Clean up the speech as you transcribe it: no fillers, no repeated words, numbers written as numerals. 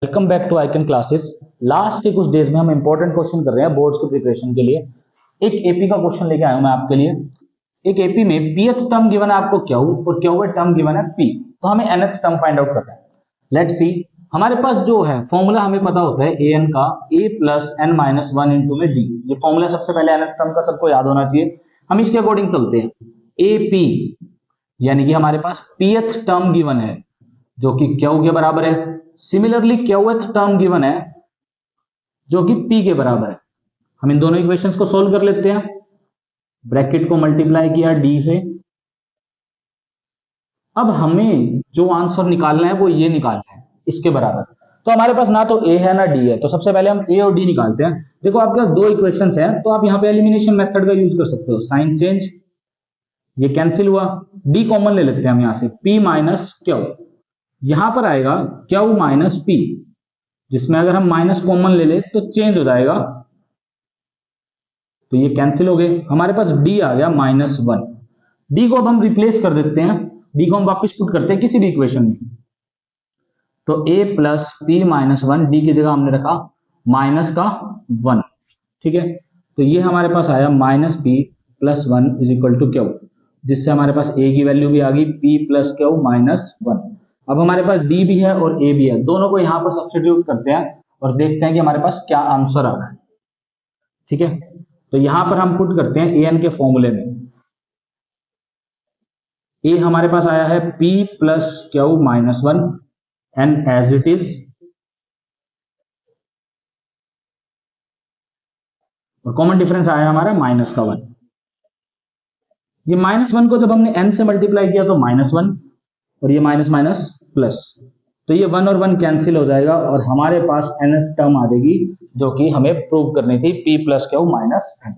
Welcome back to icon classes. Last के कुछ days में हम इंपॉर्टेंट क्वेश्चन कर रहे हैं बोर्ड्स की प्रिपरेशन के लिए। एक एपी का क्वेश्चन लेके आया हूं मैं आपके लिए। एक एपी में pth टर्म गिवन है आपको क्यू और क्यू टर्म गिवन है p, तो हमें nth टर्म फाइंड आउट करना है। लेट्स सी, हमारे पास जो है फॉर्मूला हमें पता होता है an का a plus n minus one into में d। ये फॉर्मूला सबसे पहले nth टर्म का सबको याद होना चाहिए। हम इसके अकॉर्डिंग चलते हैं। ap यानी कि हमारे पास pth टर्म गिवन है जो कि क्यू के बराबर है। सिमिलरली क्यूथ टर्म गिवन है जो कि p के बराबर है। हम इन दोनों इक्वेशंस को सोल्व कर लेते हैं। ब्रैकेट को मल्टीप्लाई किया d से। अब हमें जो आंसर निकालना है वो ये निकालना है इसके बराबर। तो हमारे पास ना तो a है ना d है, तो सबसे पहले हम a और d निकालते हैं। देखो आपके पास दो इक्वेशंस हैं, तो आप यहाँ पे एलिमिनेशन मेथड का यूज कर सकते हो। साइन चेंज, ये कैंसिल हुआ, d कॉमन ले लेते हैं हम यहाँ से, p माइनस क्यू। यहां पर आएगा क्यू माइनस p, जिसमें अगर हम माइनस कॉमन ले ले तो चेंज हो जाएगा, तो ये कैंसिल हो गए। हमारे पास d आ गया माइनस वन। d को अब हम रिप्लेस कर देते हैं, d को हम वापस पुट करते हैं किसी भी इक्वेशन में। तो a plus P minus one, D की जगह हमने रखा माइनस का वन। ठीक है, तो ये हमारे पास आया minus p plus one is equal to q, जिससे हमारे पास a की वैल्यू भी आ गई p plus q minus one. अब हमारे पास d भी है और a भी है, दोनों को यहां पर सब्स्टिट्यूट करते हैं और देखते हैं कि हमारे पास क्या आंसर आ रहा है। ठीक है, तो यहां पर हम पुट करते हैं an के फॉर्मूले में। a हमारे पास आया है p plus q minus one and as it is, और कॉमन डिफरेंस आया हमारा माइनस का वन। ये माइनस वन को जब हमने n से मल्टीप्लाई किया तो माइनस वन, और ये माइनस माइनस प्लस, तो ये वन और वन कैंसिल हो जाएगा और हमारे पास nth टर्म आ जाएगी जो कि हमें प्रूव करनी थी p plus q minus n।